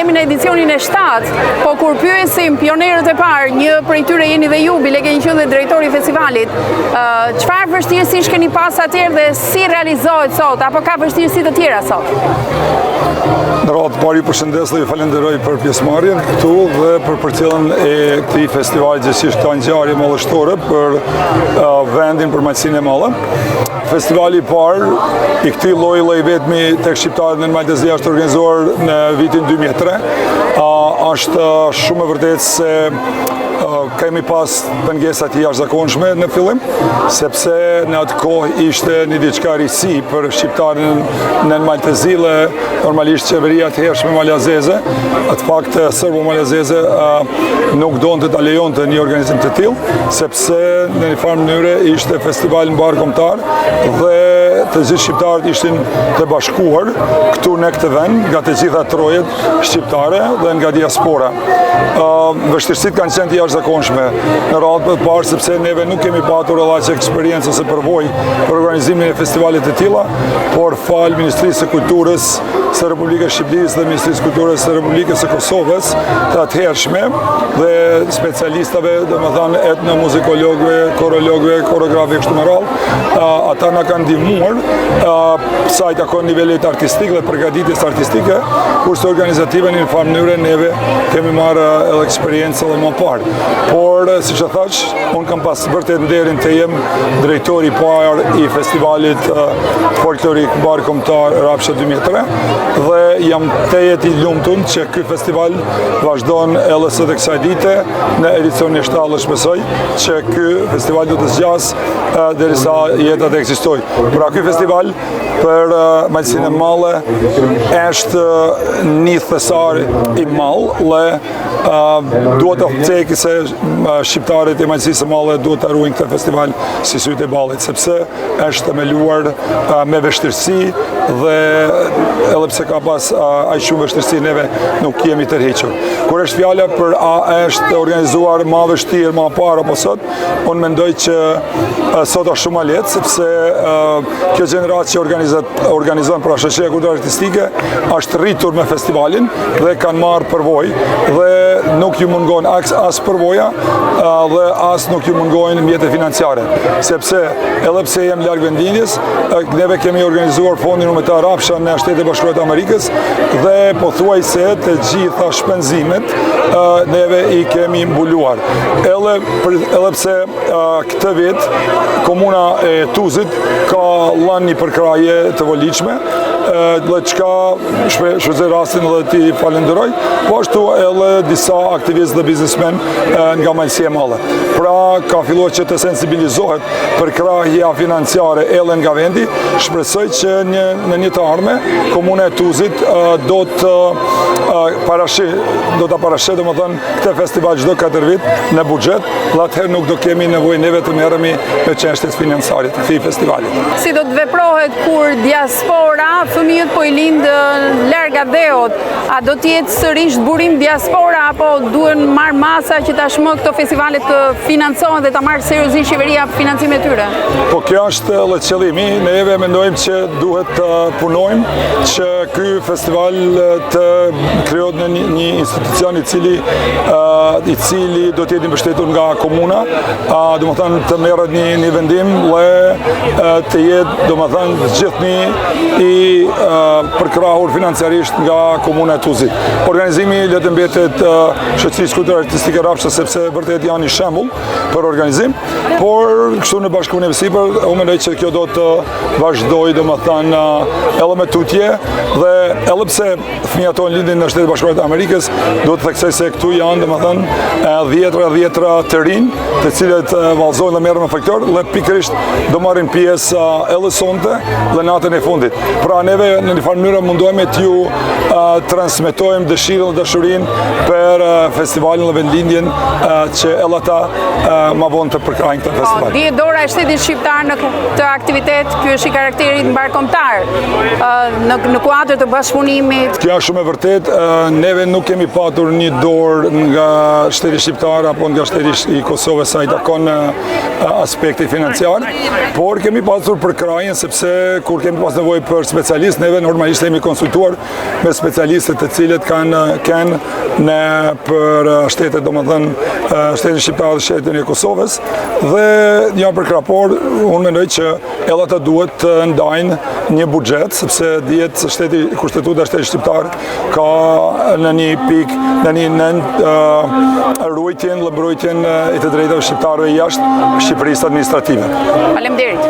jemi në edicionin e 7, po kur pyesim pionerët e parë, një prej tyre jeni dhe ju, bile keni qenë dhe drejtori i festivalit, çfarë vështirësish keni pas atëherë dhe si realizohet sot, apo ka vështirësi të tjera sot? Në radhë parë ju përshëndes dhe ju falenderoj për pjesëmarrjen këtu dhe për përcjelljen e këtij festivali gjithësisht ka ngjarje mallështore për vendin, për Malsinë e Madhe. Festivali i parë i këtij lloji vetmi tek shqiptarët në Maltezi është organizuar në vitin 2003. Është shumë e vërtetë se kemi pas pengesa të jashtëzakonshme në fillim, sepse në atë kohë ishte një diçka risi për shqiptarin në Maltezi dhe normalisht qeveria të hershme malazeze, atë fakt serbo-malazeze nuk donte ta lejonte një organizim të tillë, sepse në një farë mënyre ishte festival mbarkombëtar dhe të gjithë shqiptarët ishin të bashkuar këtu në këtë vend, nga të gjitha trojet shqiptare dhe nga diaspora. Vështirësitë kanë qenë të jashtëzakonshme në radhë të parë, sepse neve nuk kemi patur aq eksperiencë ose përvojë për organizimin e festivalit të tilla, por fal Ministrisë së Kulturës së Republikës Shqipërisë dhe Ministrisë së Kulturës së Republikës së Kosovës të atëhershme dhe specialistave, domethënë etnomuzikologëve, korologëve, koreografëve kështu me radhë, ata na kanë ndihmuar sa i takon nivelit artistik dhe përgatitjes artistike, kurse organizative në një farë mënyrë neve kemi marrë edhe eksperiencë edhe më parë. Por, siç e thash, unë kam pas vërtet nderin të jem drejtori i parë i festivalit folklorik mbarkombëtar Rapsha 2003 dhe jam tejet i lumtur që ky festival vazhdon edhe sot e kësaj dite në edicionin e 7, shpresoj që ky festival do të zgjasë derisa jeta të ekzistojë. Pra ky festival për Malsinë e Madhe është një thesar i madh dhe duhet të thekë se shqiptarët e Malsisë së Madhe duhet të ruajnë këtë festival si sytë e ballit, sepse është themeluar me vështirësi dhe edhe pse ka pas aq shumë vështirësi neve nuk jemi tërhequr. Kur është fjala për a është organizuar më vështirë më parë apo sot, unë mendoj që sot është shumë më lehtë, sepse kjo gjeneratë që organizon pra shoqëria kulturore artistike është rritur me festivalin dhe kanë marrë përvojë dhe nuk ju mungon as përvoja dhe as nuk ju mungojnë mjete financiare, sepse edhe pse jem larg vendindjes, neve kemi organizuar fondin umanitar Rapsha në Shtetet e Bashkuara të Amerikës dhe pothuajse të gjitha shpenzimet neve i kemi mbuluar. Edhe pse këtë vit komuna e Tuzit ka lënë një përkraje të voliçme, dhe çka shfrytëzoj rastin edhe ti falenderoj, po ashtu edhe disa aktivistë dhe biznesmen nga Malsia e Madhe. Pra ka filluar që të sensibilizohet për krahja financiare edhe nga vendi, shpresoj që në një të ardhme komuna e Tuzit do ta parashë domethënë këtë festival çdo 4 vit në buxhet, dhe atëherë nuk do kemi nevojë neve të merremi me çështjet financiare të këtij festivali. Si do të veprohet kur diaspora, fëmijët po i lindë larg adeut, a do të jetë sërish burim diaspora apo duhen marr masa që tashmë këto festivale të financohen dhe ta marrë seriozisht qeveria financimin e tyre? Po kjo është edhe qëllimi, neve mendojmë që duhet të punojmë që ky festival të krijohet në një institucion i cili do të jetë mbështetur nga komuna, domethënë të merret një vendim dhe të jetë domethënë gjithnjë i përkrahur financiarisht nga komuna e Tuzit. Organizimi le të mbetet shoqërisë kulturore artistike Rapsha, sepse vërtet janë një shembull për organizim, por kështu në bashkëpunim sipër, unë mendoj që kjo do të vazhdojë domethënë edhe me tutje dhe edhe pse fëmijët tonë lindin në Shtetet e Bashkuara të Amerikës, do të theksoj se këtu janë domethënë dhjetra të rinj, të cilët vallëzojnë dhe merren me folklor dhe pikërisht do marrin pjesë edhe sonte dhe natën e fundit. Pra neve në një farë mënyrë mundohemi t'ju transmetojmë dëshirën dhe dashurinë për festivalin dhe vendlindjen që edhe ata ma vonë të përkrajnë këtë festival. Dihet dora e Shtetit Shqiptar në këtë aktivitet, ky është i karakterit mbarkombëtar në kuadër të bashkëpunimit. Kjo është shumë e vërtetë, neve nuk kemi patur një dorë nga Shteti Shqiptar apo nga Shteti i Kosovës sa i takon aspekti financiar, por kemi pasur përkrajjen sepse kur kemi pas nevojë për specialistë specialistë, neve normalisht jemi konsultuar me specialistët të cilët kanë në për shtetet, domethënë shtetin shqiptar dhe shtetin e Kosovës, dhe janë për krapor. Unë mendoj që edhe ata duhet të ndajnë një buxhet, sepse dihet se shteti, kushtetuta e shtetit shqiptar ka në një pikë, në ruajtjen, mbrojtjen e të drejtave shqiptarëve jashtë Shqipërisë administrative. Faleminderit.